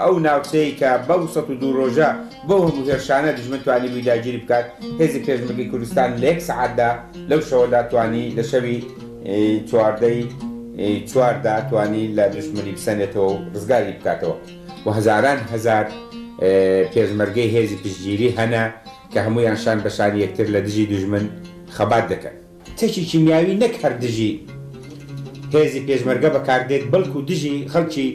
ئەو ناوچەی کە بەو 102 ڕۆژە بەو هەموو هێرشانە دژمن توانی بووی داگیری بکات. هێزی پێشمەرگەی کوردستان لە 1 سەعاتدا لەو شەوەدا توانی لە شەوی چواردەی چواردا توانی لە دژمنی بسەنێتەوە و ڕزگاری بکاتەوە و هەزاران هەزار پێشمەرگەی هێزی پشتگیری هەنا کە هەموویان شان بەشانی یەکتر لە دژی دژمن خەبات دەکەن. تەکی کیمیاوی نەک هەر دژی هێزی پێشمەرگە بەکاردێت بەڵکو دژی خەڵکی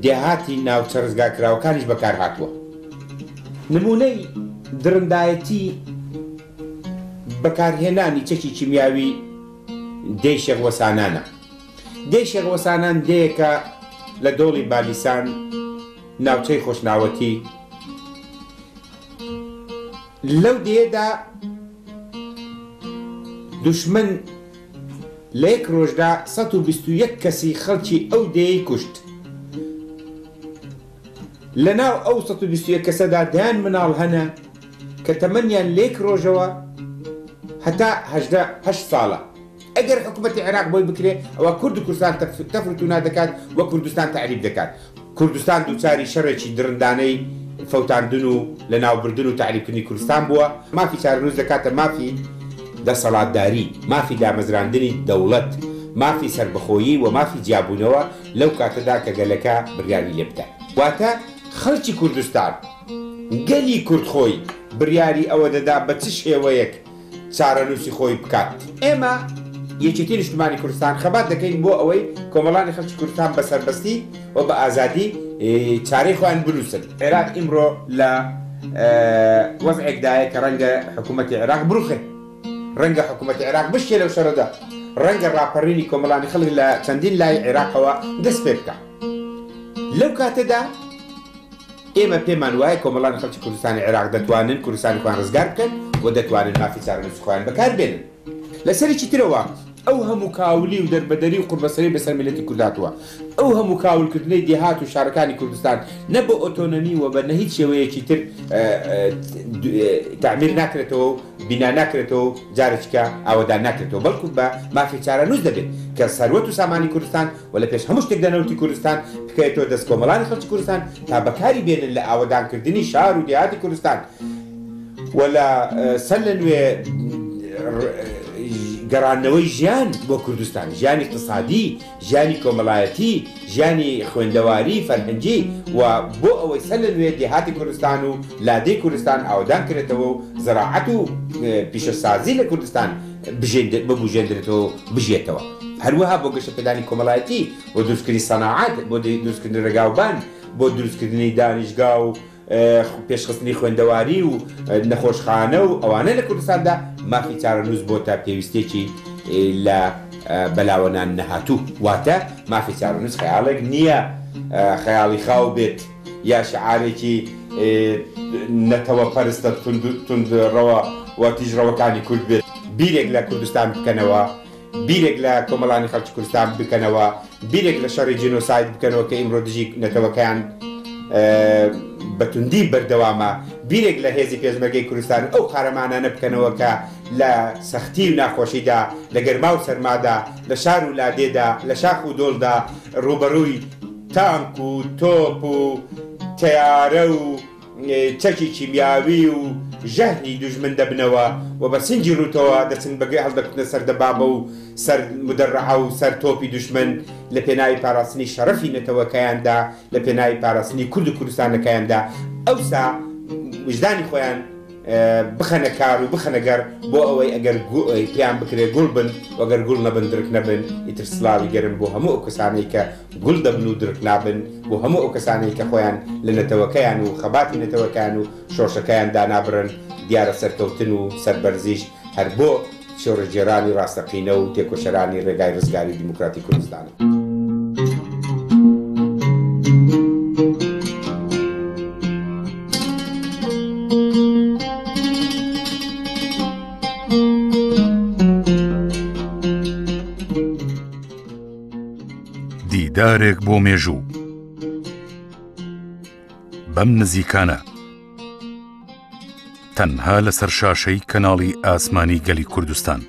دێهاتی ناوچە ڕزگارکراوەکانیش بەکار هاتووە. نمونەی درندایەتی بەکارهێنانی چەکی کیمیاوی دەی شێخوەسانانە. دەی شێخوەسانان دەیەکە لە دۆڵی بالیسان ناوچەی خۆشناوەتی. لەو دێدا دوشمن لە یەک ڕۆژدا 121 کەسی خەڵکی ئەو دێی کوشت. لەناو ئەو 121 کەسەدا دایان مناڵ هەنە کە تەمەنیان لە یەک ڕۆژەوە هەتا 8 ساڵە. ئەگەر حکوومەتی عێراق بۆی بکرێ ئەوە کورد و کوردستان تەفروتونا دەکات وە کوردستان تعریب دەکات. کوردستان دووچاری شەڕێکی درندانەی فەوتاندن و لە ناوبردن و تعریبکردنی کوردستان بووە. مافی چارەنووس دەکاتە مافی دەسەڵاتداری، مافی دامەزراندنی دەوڵەت، مافی سربەخۆیی و مافی جیابوونەوە لەو کاتەدا کە گەلەکە بڕیاری لێ بدات. واتە خەڵکی کوردستان گەلی کوردخۆی بڕیاری ئەوە دەدا بە چ شێوەیەک چارەنووسی خۆی بکات. ئێمە یەکێتی نیشتمانی کوردستان خەبات دەکەین بۆ ئەوەی کۆمەڵانی خەڵکی کوردستان بە سەربەستی و بە ئازادی چارەی خۆیان بنووسن. عێراق ئیمڕۆ لە وەزعێکدایە کە ڕەنگە حکوومەتی عێراق بڕوخێ، ڕەنگە حکوومەتی عێراق بشکێ لەو شەڕەدا، ڕەنگە ڕاپەڕینی کۆمەڵانی خەڵک لە چەندین لای عێراقەوە دەست پێ بکە. لەو کاتەدا ئێمە پێمان وایە کۆمەڵانی خەڵکی کوردستانی عێراق دەتوانن کوردستانی خۆیان ڕزگار بکەن و دەتوانن مافی چارەنووسی خۆیان بەکاربێنن. لەسەرێکی ترەوە ئەو هەموو کاولی و دەربەدەری و قوربەسەری بەسەر میلەتی کورداتوە. ئەو هەموو کاولکردنەی دێهات و شارەکانی کوردستان نە بە ئۆتۆنۆمی و بە نە هیچ شێوەیەکی تر تعمیر ناکرێتەوە و بینا ناکرێتەوە و جارێکیکە ئاوەدان ناکرێتەوە، بەڵکو بە مافی چارەنووس دەبێت کە سەروەت و سامانی کوردستان و لە پێش هەموو شتێک دەنەوتی کوردستان بکەوێتەوە دەست کۆمەڵانی خەڵکی کوردستان تا بەکاری بێنن لە ئاوەدانکردنی شار و دێهاتی کوردستان و لە سەر لە نوێ گەڕانەوەی ژیان بۆ کوردستان، ژیانی اقتصادی، ژیانی کۆمەڵایەتی، ژیانی خوێندەواری فەرهەنگی و بۆ ئەوەی سەر لە نوێ دێهاتی کوردستان و لادەی کوردستان ئاودان کرێتەوە و زەراعەت و پیشەسازی لە کوردستان ببوژێندرێتەوە بژێتەوە. هەروەها بۆ گەشە پێدانی کۆمەڵایەتی، بۆ دروستکردنی سەناعەت، بۆ دروستکردنی ڕێگاوبان، بۆ دروستکردنی دانیشگا و پێشخستنی خوێندەواری و نەخۆشخانە و ئەوانە لە کوردستاندا مافی چارەنووس بۆ تا پێویستێکی لە بەلاوەنان نەهاتوو. واتە مافی چارەنووس خەیاڵێک نییە خەیاڵی خاو بێت یا شعارێکی نەتەوە پەرستە توندڕەوە و تیژڕەوەکانی کورد بێت. بیرێک لە کوردستان بکەنەوە، بیرێک لە کۆمەڵانی خەڵکی کوردستان بکەنەوە، بیرێک لە شەڕی جینۆساید بکەنەوە کە ئیمڕۆ دژی نەتەوەکەیان بەتوندی بەردەوامە، بیرێک لە هێزی پێشمەرگەی کوردستان ئەو قارەمانانە بکەنەوە کە لە سەختی و ناخۆشیدا، لە گەرما و سەرمادا، لە شار و لادێدا، لە شاخ و دۆڵدا ڕوبەڕووی تانک و تۆپ و تەیارە و چەکی کیمیاوی و ژەهری دوژمن دەبنەوە و بە سنجی ڕوتەوە دەچن بەگوێ هەڵدەکوتنە سەر دەبابە و سەر مدەڕەعە و سەر تۆپی دوژمن لە پێناوی پاراستنی شەرەفی نەتەوەکەیاندا، لە پێناوی پاراستنی کورد و کوردستانەکەیاندا. ئەوسا وجدانی خۆیان بخەنە کار و بخەنە گەر بۆ ئەوەی ئەگەر پێیان بکرێ گوڵ بن و ئەگەر گوڵ نەبن درک نەبن، ئیتر سڵاوی گەرن بۆ هەموو ئەو کەسانەی کە گوڵ دەبن و درک نابن، بۆ هەموو ئەو کەسانەی کە خۆیان لە نەتەوەکەیان و خەباتی نەتەوەکەیان و شۆشەکەیان دانابڕن. دیارە سەرکەوتن و سەربەرزیش هەر بۆ شۆڕەجێرانی ڕاستەقینە و تێکۆشەرانی ڕێگای ڕزگاری دیموکراتی کوردستانە. دیدارێک بۆ مێژوو بەم نزیکانە تەنها لەسەر شاشەی کەناڵی ئاسمانی گەلی کوردستان.